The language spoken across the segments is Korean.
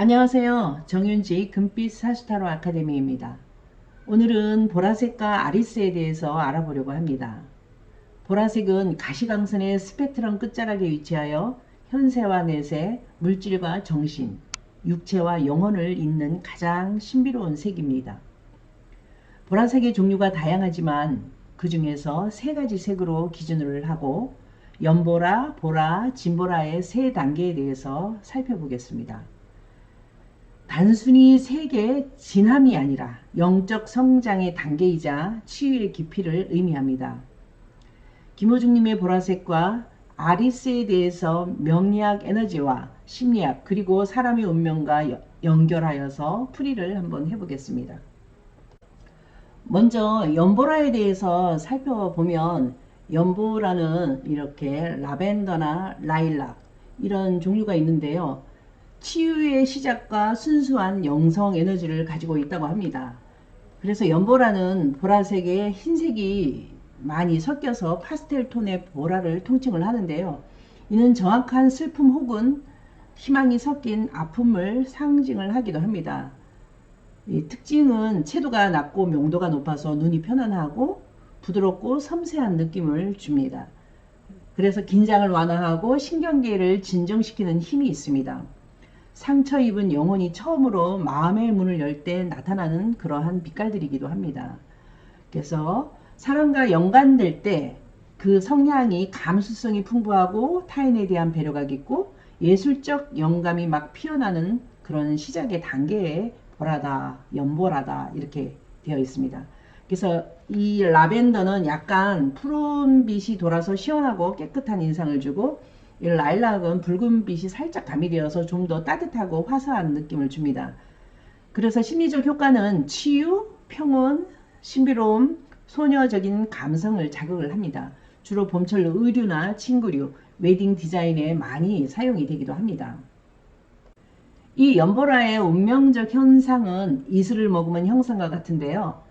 안녕하세요. 정윤지 금빛 사주타로 아카데미입니다. 오늘은 보라색과 아리스에 대해서 알아보려고 합니다. 보라색은 가시광선의 스펙트럼 끝자락에 위치하여 현세와 내세, 물질과 정신, 육체와 영혼을 잇는 가장 신비로운 색입니다. 보라색의 종류가 다양하지만 그 중에서 세 가지 색으로 기준을 하고 연보라, 보라, 진보라의 세 단계에 대해서 살펴보겠습니다. 단순히 색의 진함이 아니라 영적 성장의 단계이자 치유의 깊이를 의미합니다. 김호중님의 보라색과 아리스에 대해서 명리학 에너지와 심리학 그리고 사람의 운명과 연결하여서 풀이를 한번 해보겠습니다. 먼저 연보라에 대해서 살펴보면 연보라는 이렇게 라벤더나 라일락 이런 종류가 있는데요. 치유의 시작과 순수한 영성 에너지를 가지고 있다고 합니다. 그래서 연보라는 보라색에 흰색이 많이 섞여서 파스텔 톤의 보라를 통칭을 하는데요. 이는 정확한 슬픔 혹은 희망이 섞인 아픔을 상징을 하기도 합니다. 이 특징은 채도가 낮고 명도가 높아서 눈이 편안하고 부드럽고 섬세한 느낌을 줍니다. 그래서 긴장을 완화하고 신경계를 진정시키는 힘이 있습니다. 상처 입은 영혼이 처음으로 마음의 문을 열 때 나타나는 그러한 빛깔들이기도 합니다. 그래서 사람과 연관될 때 그 성향이 감수성이 풍부하고 타인에 대한 배려가 깊고 예술적 영감이 막 피어나는 그런 시작의 단계에 보라다, 연보라다 이렇게 되어 있습니다. 그래서 이 라벤더는 약간 푸른빛이 돌아서 시원하고 깨끗한 인상을 주고 이 라일락은 붉은 빛이 살짝 가미되어서 좀 더 따뜻하고 화사한 느낌을 줍니다. 그래서 심리적 효과는 치유, 평온, 신비로움, 소녀적인 감성을 자극을 합니다. 주로 봄철 의류나 침구류, 웨딩 디자인에 많이 사용이 되기도 합니다. 이 연보라의 운명적 현상은 이슬을 머금은 형상과 같은데요.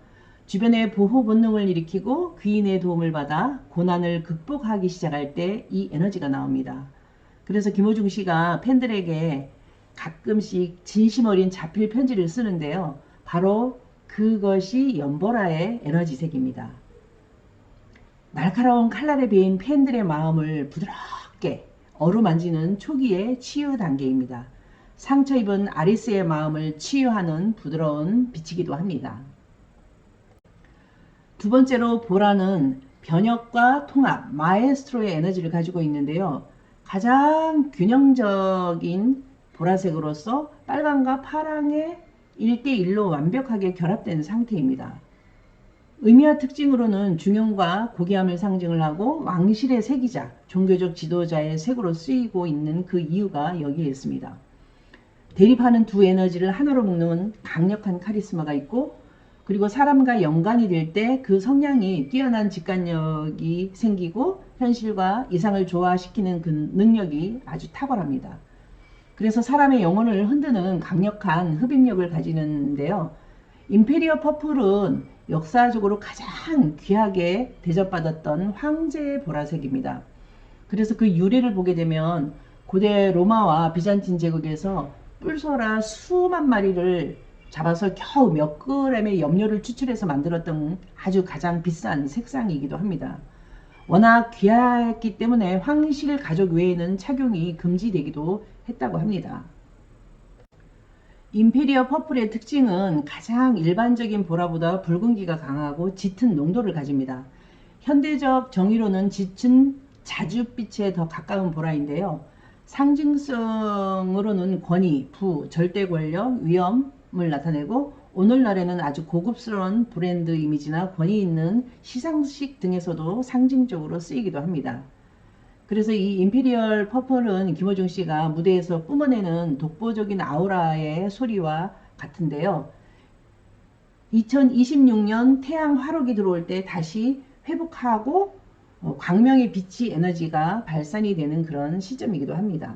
주변의 보호 본능을 일으키고 귀인의 도움을 받아 고난을 극복하기 시작할 때 이 에너지가 나옵니다. 그래서 김호중 씨가 팬들에게 가끔씩 진심 어린 자필 편지를 쓰는데요. 바로 그것이 연보라의 에너지색입니다. 날카로운 칼날에 베인 팬들의 마음을 부드럽게 어루만지는 초기의 치유 단계입니다. 상처 입은 아리스의 마음을 치유하는 부드러운 빛이기도 합니다. 두 번째로 보라는 변혁과 통합, 마에스트로의 에너지를 가지고 있는데요. 가장 균형적인 보라색으로서 빨강과 파랑의 1대1로 완벽하게 결합된 상태입니다. 의미와 특징으로는 중용과 고귀함을 상징을 하고 왕실의 색이자 종교적 지도자의 색으로 쓰이고 있는 그 이유가 여기에 있습니다. 대립하는 두 에너지를 하나로 묶는 강력한 카리스마가 있고 그리고 사람과 연관이 될 때 그 성향이 뛰어난 직관력이 생기고 현실과 이상을 조화시키는 그 능력이 아주 탁월합니다. 그래서 사람의 영혼을 흔드는 강력한 흡입력을 가지는데요. 임페리어 퍼플은 역사적으로 가장 귀하게 대접받았던 황제의 보라색입니다. 그래서 그 유래를 보게 되면 고대 로마와 비잔틴 제국에서 뿔소라 수만 마리를 잡아서 겨우 몇 그램의 염료를 추출해서 만들었던 아주 가장 비싼 색상이기도 합니다. 워낙 귀했기 때문에 황실 가족 외에는 착용이 금지되기도 했다고 합니다. 임페리어 퍼플의 특징은 가장 일반적인 보라보다 붉은기가 강하고 짙은 농도를 가집니다. 현대적 정의로는 짙은 자줏빛에 더 가까운 보라인데요. 상징성으로는 권위, 부, 절대 권력, 위엄을 나타내고 오늘날에는 아주 고급스러운 브랜드 이미지나 권위 있는 시상식 등에서도 상징적으로 쓰이기도 합니다. 그래서 이 임페리얼 퍼플은 김호중 씨가 무대에서 뿜어내는 독보적인 아우라의 소리와 같은데요. 2026년 태양 화록이 들어올 때 다시 회복하고 광명의 빛이 에너지가 발산이 되는 그런 시점이기도 합니다.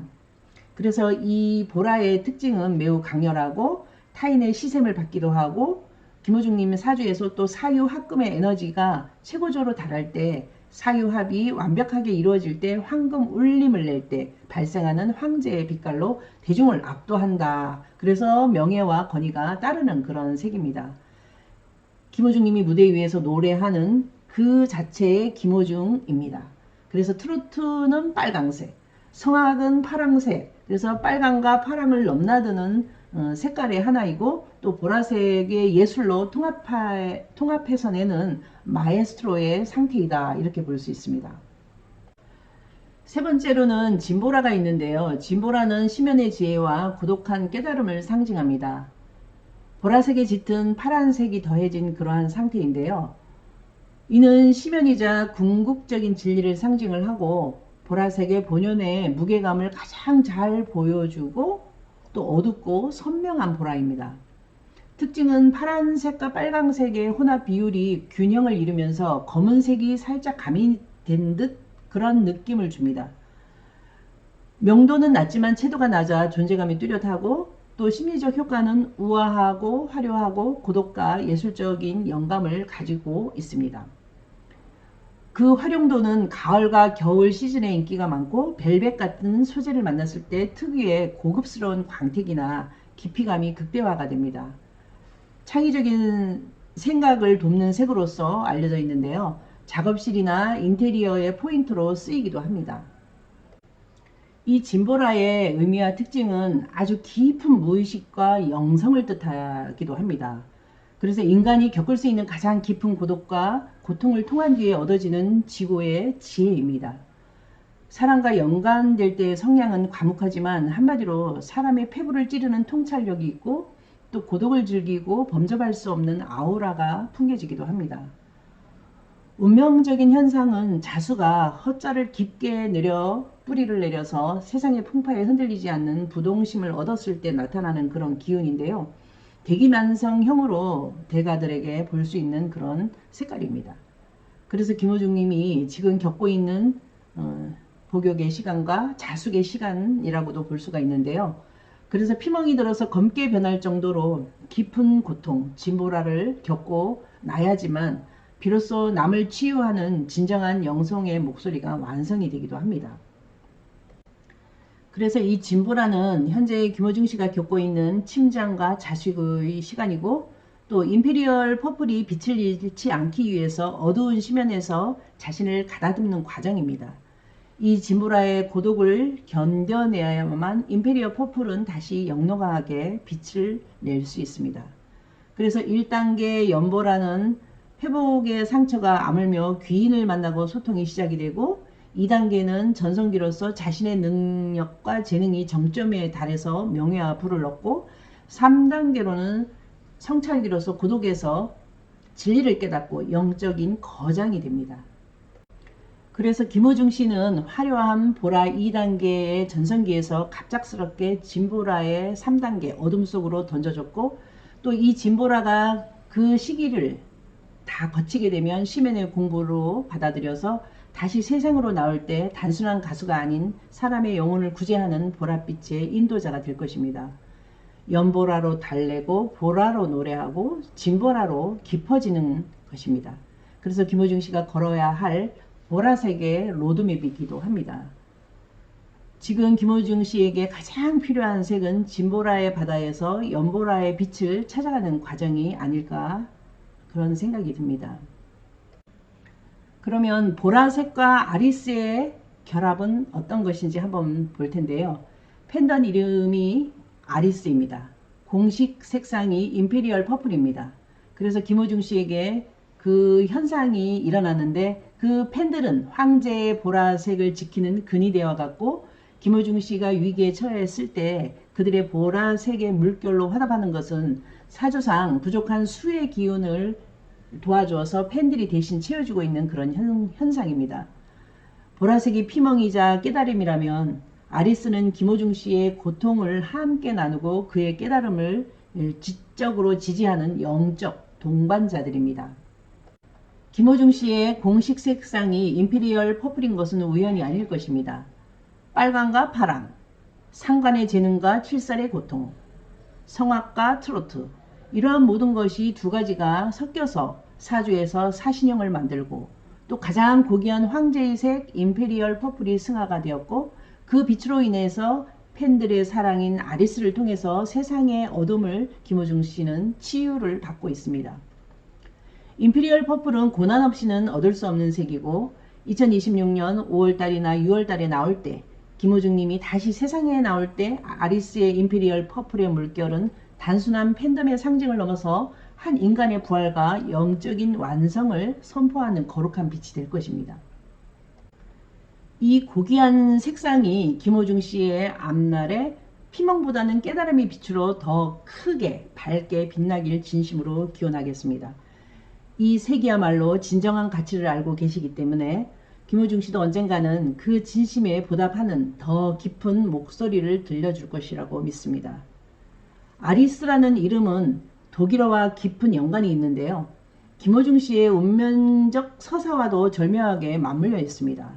그래서 이 보라의 특징은 매우 강렬하고 타인의 시샘을 받기도 하고 김호중님 사주에서 또 사유 합금의 에너지가 최고조로 달할 때 사유합이 완벽하게 이루어질 때 황금 울림을 낼 때 발생하는 황제의 빛깔로 대중을 압도한다. 그래서 명예와 권위가 따르는 그런 색입니다. 김호중님이 무대 위에서 노래하는 그 자체의 김호중입니다. 그래서 트로트는 빨강색, 성악은 파랑색, 그래서 빨강과 파랑을 넘나드는 색깔의 하나이고 또 보라색의 예술로 통합해서 내는 마에스트로의 상태이다. 이렇게 볼 수 있습니다. 세 번째로는 진보라가 있는데요. 진보라는 심연의 지혜와 고독한 깨달음을 상징합니다. 보라색에 짙은 파란색이 더해진 그러한 상태인데요. 이는 심연이자 궁극적인 진리를 상징을 하고 보라색의 본연의 무게감을 가장 잘 보여주고 또 어둡고 선명한 보라입니다. 특징은 파란색과 빨강색의 혼합 비율이 균형을 이루면서 검은색이 살짝 가미된 듯 그런 느낌을 줍니다. 명도는 낮지만 채도가 낮아 존재감이 뚜렷하고 또 심리적 효과는 우아하고 화려하고 고독과 예술적인 영감을 가지고 있습니다. 그 활용도는 가을과 겨울 시즌에 인기가 많고 벨벳 같은 소재를 만났을 때 특유의 고급스러운 광택이나 깊이감이 극대화가 됩니다. 창의적인 생각을 돕는 색으로서 알려져 있는데요. 작업실이나 인테리어의 포인트로 쓰이기도 합니다. 이 진보라의 의미와 특징은 아주 깊은 무의식과 영성을 뜻하기도 합니다. 그래서 인간이 겪을 수 있는 가장 깊은 고독과 고통을 통한 뒤에 얻어지는 지고의 지혜입니다. 사람과 연관될 때의 성향은 과묵하지만 한마디로 사람의 폐부를 찌르는 통찰력이 있고 또 고독을 즐기고 범접할 수 없는 아우라가 풍겨지기도 합니다. 운명적인 현상은 자수가 헛자를 깊게 뿌리를 내려서 세상의 풍파에 흔들리지 않는 부동심을 얻었을 때 나타나는 그런 기운인데요. 대기만성형으로 대가들에게 볼 수 있는 그런 색깔입니다. 그래서 김호중님이 지금 겪고 있는 복욕의 시간과 자숙의 시간이라고도 볼 수가 있는데요. 그래서 피멍이 들어서 검게 변할 정도로 깊은 고통, 진보라를 겪고 나야지만 비로소 남을 치유하는 진정한 영성의 목소리가 완성이 되기도 합니다. 그래서 이 진보라는 현재 김호중 씨가 겪고 있는 침잠과 자식의 시간이고 또 임페리얼 퍼플이 빛을 잃지 않기 위해서 어두운 심연에서 자신을 가다듬는 과정입니다. 이 진보라의 고독을 견뎌내야만 임페리얼 퍼플은 다시 영롱하게 빛을 낼 수 있습니다. 그래서 1단계 연보라는 회복의 상처가 아물며 귀인을 만나고 소통이 시작이 되고 2단계는 전성기로서 자신의 능력과 재능이 정점에 달해서 명예와 부를 얻고 3단계로는 성찰기로서 고독에서 진리를 깨닫고 영적인 거장이 됩니다. 그래서 김호중 씨는 화려한 보라 2단계의 전성기에서 갑작스럽게 진보라의 3단계 어둠 속으로 던져졌고 또 이 진보라가 그 시기를 다 거치게 되면 심연의 공부로 받아들여서 다시 세상으로 나올 때 단순한 가수가 아닌 사람의 영혼을 구제하는 보랏빛의 인도자가 될 것입니다. 연보라로 달래고 보라로 노래하고 진보라로 깊어지는 것입니다. 그래서 김호중 씨가 걸어야 할 보라색의 로드맵이기도 합니다. 지금 김호중 씨에게 가장 필요한 색은 진보라의 바다에서 연보라의 빛을 찾아가는 과정이 아닐까 그런 생각이 듭니다. 그러면 보라색과 아리스의 결합은 어떤 것인지 한번 볼 텐데요. 펜던 이름이 아리스입니다. 공식 색상이 임페리얼 퍼플입니다. 그래서 김호중 씨에게 그 현상이 일어났는데 그 펜들은 황제의 보라색을 지키는 근이 되어 갔고 김호중 씨가 위기에 처했을 때 그들의 보라색의 물결로 화답하는 것은 사조상 부족한 수의 기운을 도와주어서 팬들이 대신 채워주고 있는 그런 현상입니다. 보라색이 피멍이자 깨달음이라면 아리스는 김호중 씨의 고통을 함께 나누고 그의 깨달음을 지적으로 지지하는 영적 동반자들입니다. 김호중 씨의 공식 색상이 임페리얼 퍼플인 것은 우연이 아닐 것입니다. 빨강과 파랑, 상관의 재능과 칠살의 고통, 성악과 트로트 이러한 모든 것이 두 가지가 섞여서 사주에서 사신형을 만들고 또 또 가장 고귀한 황제의 색 임페리얼 퍼플이 승하가 되었고, 그 빛으로 인해서 팬들의 사랑인 아리스를 통해서 세상의 어둠을 김호중 씨는 치유를 받고 있습니다. 임페리얼 퍼플은 고난 없이는 얻을 수 없는 색이고, 2026년 5월달이나 6월달에 나올 때, 김호중 님이 다시 세상에 나올 때 아리스의 임페리얼 퍼플의 물결은 단순한 팬덤의 상징을 넘어서 한 인간의 부활과 영적인 완성을 선포하는 거룩한 빛이 될 것입니다. 이 고귀한 색상이 김호중 씨의 앞날에 피멍보다는 깨달음의 빛으로 더 크게 밝게 빛나길 진심으로 기원하겠습니다. 이 색이야말로 진정한 가치를 알고 계시기 때문에 김호중 씨도 언젠가는 그 진심에 보답하는 더 깊은 목소리를 들려줄 것이라고 믿습니다. 아리스라는 이름은 독일어와 깊은 연관이 있는데요. 김호중 씨의 운명적 서사와도 절묘하게 맞물려 있습니다.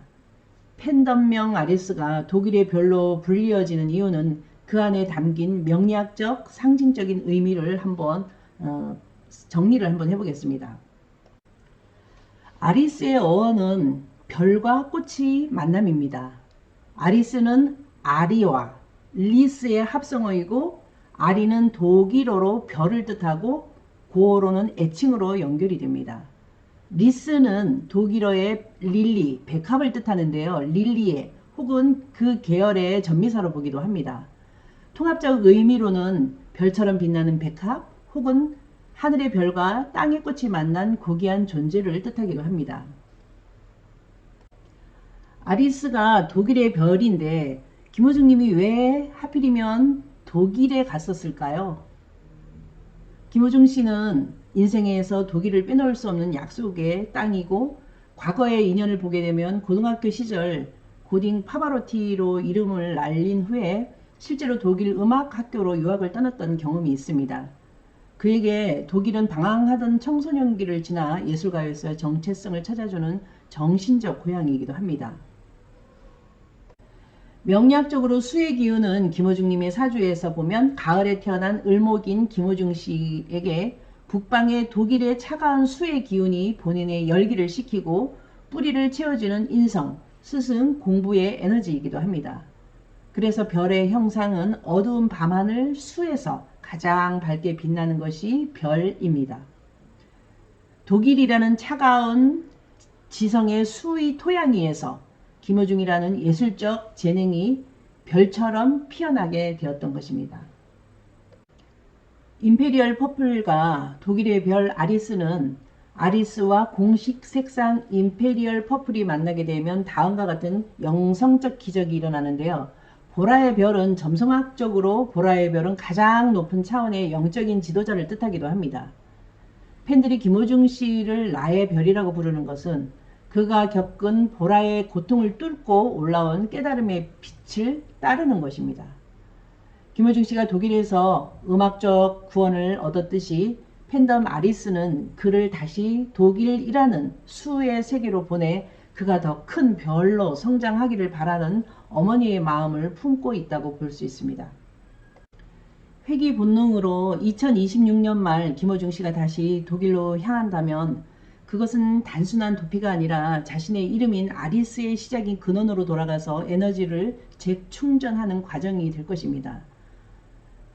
팬덤명 아리스가 독일의 별로 불리어지는 이유는 그 안에 담긴 명리학적, 상징적인 의미를 한번 정리를 한번 해보겠습니다. 아리스의 어원은 별과 꽃의 만남입니다. 아리스는 아리와 리스의 합성어이고, 아리는 독일어로 별을 뜻하고 고어로는 애칭으로 연결이 됩니다. 리스는 독일어의 릴리, 백합을 뜻하는데요. 릴리에 혹은 그 계열의 전미사로 보기도 합니다. 통합적 의미로는 별처럼 빛나는 백합 혹은 하늘의 별과 땅의 꽃이 만난 고귀한 존재를 뜻하기도 합니다. 아리스가 독일의 별인데 김호중 님이 왜 하필이면 독일에 갔었을까요? 김호중 씨는 인생에서 독일을 빼놓을 수 없는 약속의 땅이고, 과거의 인연을 보게 되면 고등학교 시절 고딩 파바로티로 이름을 날린 후에 실제로 독일 음악학교로 유학을 떠났던 경험이 있습니다. 그에게 독일은 방황하던 청소년기를 지나 예술가로서의 정체성을 찾아주는 정신적 고향이기도 합니다. 명리학적으로 수의 기운은 김호중 님의 사주에서 보면 가을에 태어난 을목인 김호중 씨에게 북방의 독일의 차가운 수의 기운이 본인의 열기를 식히고 뿌리를 채워주는 인성, 스승, 공부의 에너지이기도 합니다. 그래서 별의 형상은 어두운 밤하늘 수에서 가장 밝게 빛나는 것이 별입니다. 독일이라는 차가운 지성의 수의 토양위에서 김호중이라는 예술적 재능이 별처럼 피어나게 되었던 것입니다. 임페리얼 퍼플과 독일의 별 아리스는 아리스와 공식 색상 임페리얼 퍼플이 만나게 되면 다음과 같은 영성적 기적이 일어나는데요. 보라의 별은 점성학적으로 보라의 별은 가장 높은 차원의 영적인 지도자를 뜻하기도 합니다. 팬들이 김호중 씨를 나의 별이라고 부르는 것은 그가 겪은 보라의 고통을 뚫고 올라온 깨달음의 빛을 따르는 것입니다. 김호중 씨가 독일에서 음악적 구원을 얻었듯이 팬덤 아리스는 그를 다시 독일이라는 수의 세계로 보내 그가 더 큰 별로 성장하기를 바라는 어머니의 마음을 품고 있다고 볼 수 있습니다. 회귀 본능으로 2026년 말 김호중 씨가 다시 독일로 향한다면 그것은 단순한 도피가 아니라 자신의 이름인 아리스의 시작인 근원으로 돌아가서 에너지를 재충전하는 과정이 될 것입니다.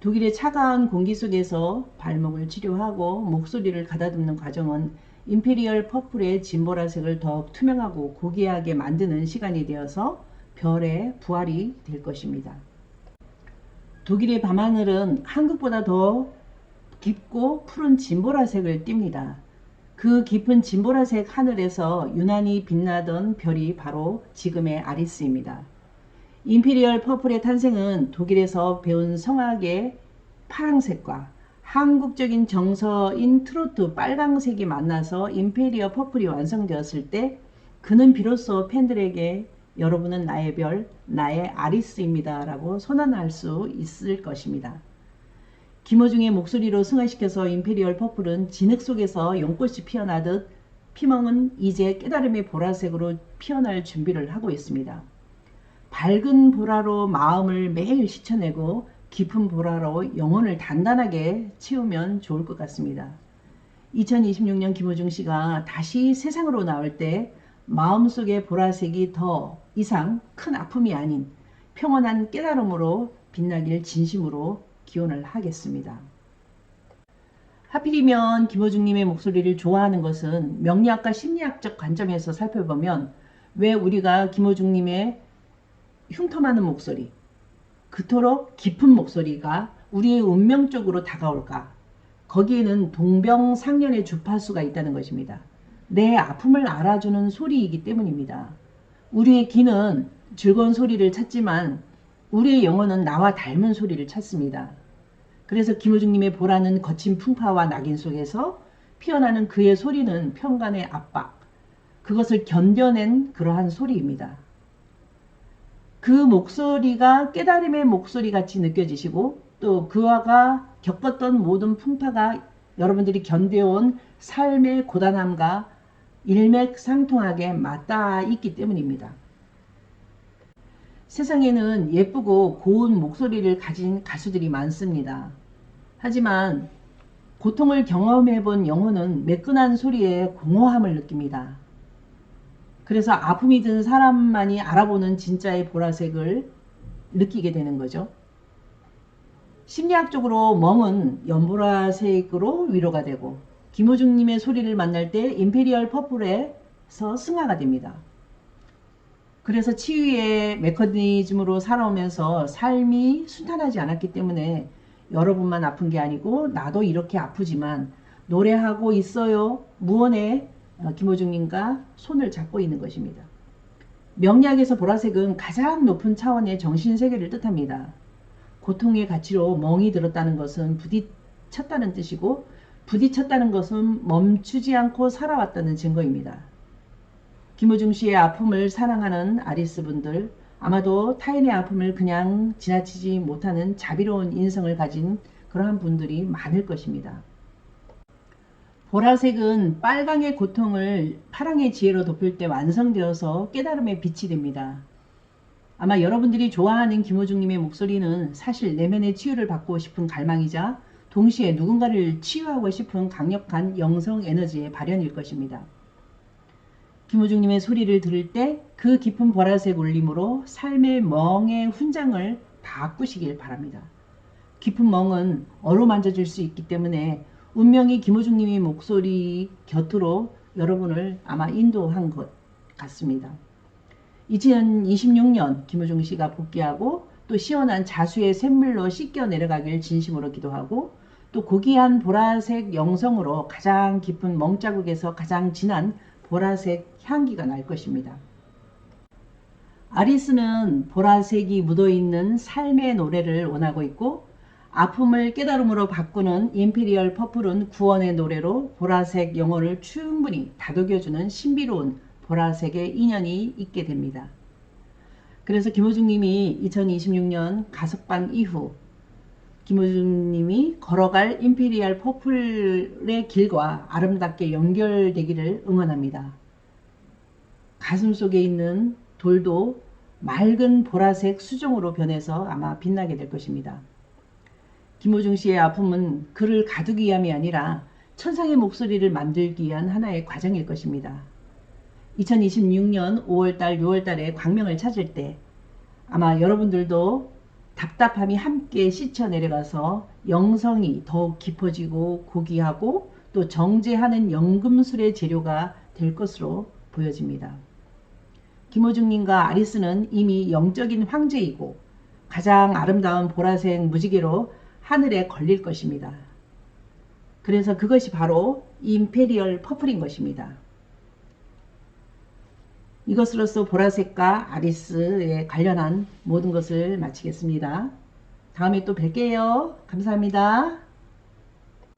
독일의 차가운 공기 속에서 발목을 치료하고 목소리를 가다듬는 과정은 임페리얼 퍼플의 진보라색을 더욱 투명하고 고귀하게 만드는 시간이 되어서 별의 부활이 될 것입니다. 독일의 밤하늘은 한국보다 더 깊고 푸른 진보라색을 띱니다. 그 깊은 진보라색 하늘에서 유난히 빛나던 별이 바로 지금의 아리스입니다. 임페리얼 퍼플의 탄생은 독일에서 배운 성악의 파랑색과 한국적인 정서인 트로트 빨강색이 만나서 임페리얼 퍼플이 완성되었을 때 그는 비로소 팬들에게 여러분은 나의 별, 나의 아리스입니다 라고 선언할 수 있을 것입니다. 김호중의 목소리로 승화시켜서 임페리얼 퍼플은 진흙 속에서 연꽃이 피어나듯 피멍은 이제 깨달음의 보라색으로 피어날 준비를 하고 있습니다. 밝은 보라로 마음을 매일 씻어내고 깊은 보라로 영혼을 단단하게 채우면 좋을 것 같습니다. 2026년 김호중 씨가 다시 세상으로 나올 때 마음속의 보라색이 더 이상 큰 아픔이 아닌 평온한 깨달음으로 빛나길 진심으로 기원을 하겠습니다. 하필이면 김호중님의 목소리를 좋아하는 것은 명리학과 심리학적 관점에서 살펴보면 왜 우리가 김호중님의 흉터많은 목소리, 그토록 깊은 목소리가 우리의 운명적으로 다가올까? 거기에는 동병상련의 주파수가 있다는 것입니다. 내 아픔을 알아주는 소리이기 때문입니다. 우리의 귀는 즐거운 소리를 찾지만 우리의 영혼은 나와 닮은 소리를 찾습니다. 그래서 김호중님의 보라는 거친 풍파와 낙인 속에서 피어나는 그의 소리는 평간의 압박, 그것을 견뎌낸 그러한 소리입니다. 그 목소리가 깨달음의 목소리 같이 느껴지시고 또 그와가 겪었던 모든 풍파가 여러분들이 견뎌온 삶의 고단함과 일맥상통하게 맞닿아 있기 때문입니다. 세상에는 예쁘고 고운 목소리를 가진 가수들이 많습니다. 하지만 고통을 경험해본 영혼은 매끈한 소리에 공허함을 느낍니다. 그래서 아픔이 든 사람만이 알아보는 진짜의 보라색을 느끼게 되는 거죠. 심리학적으로 멍은 연보라색으로 위로가 되고 김호중님의 소리를 만날 때 임페리얼 퍼플에서 승화가 됩니다. 그래서 치유의 메커니즘으로 살아오면서 삶이 순탄하지 않았기 때문에 여러분만 아픈 게 아니고 나도 이렇게 아프지만 노래하고 있어요. 무언의 김호중님과 손을 잡고 있는 것입니다. 명리학에서 보라색은 가장 높은 차원의 정신세계를 뜻합니다. 고통의 가치로 멍이 들었다는 것은 부딪혔다는 뜻이고 부딪혔다는 것은 멈추지 않고 살아왔다는 증거입니다. 김호중 씨의 아픔을 사랑하는 아리스 분들, 아마도 타인의 아픔을 그냥 지나치지 못하는 자비로운 인성을 가진 그러한 분들이 많을 것입니다. 보라색은 빨강의 고통을 파랑의 지혜로 덮을 때 완성되어서 깨달음의 빛이 됩니다. 아마 여러분들이 좋아하는 김호중님의 목소리는 사실 내면의 치유를 받고 싶은 갈망이자 동시에 누군가를 치유하고 싶은 강력한 영성 에너지의 발현일 것입니다. 김호중님의 소리를 들을 때 그 깊은 보라색 울림으로 삶의 멍의 훈장을 바꾸시길 바랍니다. 깊은 멍은 어루만져질 수 있기 때문에 운명이 김호중님의 목소리 곁으로 여러분을 아마 인도한 것 같습니다. 2026년 김호중 씨가 복귀하고 또 시원한 자수의 샘물로 씻겨 내려가길 진심으로 기도하고 또 고귀한 보라색 영성으로 가장 깊은 멍자국에서 가장 진한 보라색 향기가 날 것입니다. 아리스는 보라색이 묻어있는 삶의 노래를 원하고 있고 아픔을 깨달음으로 바꾸는 임페리얼 퍼플은 구원의 노래로 보라색 영혼을 충분히 다독여주는 신비로운 보라색의 인연이 있게 됩니다. 그래서 김호중님이 2026년 가석방 이후 김호중님이 걸어갈 임페리얼 퍼플의 길과 아름답게 연결되기를 응원합니다. 가슴 속에 있는 돌도 맑은 보라색 수정으로 변해서 아마 빛나게 될 것입니다. 김호중 씨의 아픔은 그를 가두기 위함이 아니라 천상의 목소리를 만들기 위한 하나의 과정일 것입니다. 2026년 5월달, 6월달에 광명을 찾을 때 아마 여러분들도 답답함이 함께 씻혀 내려가서 영성이 더욱 깊어지고 고귀하고 또 정제하는 연금술의 재료가 될 것으로 보여집니다. 김호중님과 아리스는 이미 영적인 황제이고 가장 아름다운 보라색 무지개로 하늘에 걸릴 것입니다. 그래서 그것이 바로 임페리얼 퍼플인 것입니다. 이것으로써 보라색과 아리스에 관련한 모든 것을 마치겠습니다. 다음에 또 뵐게요. 감사합니다.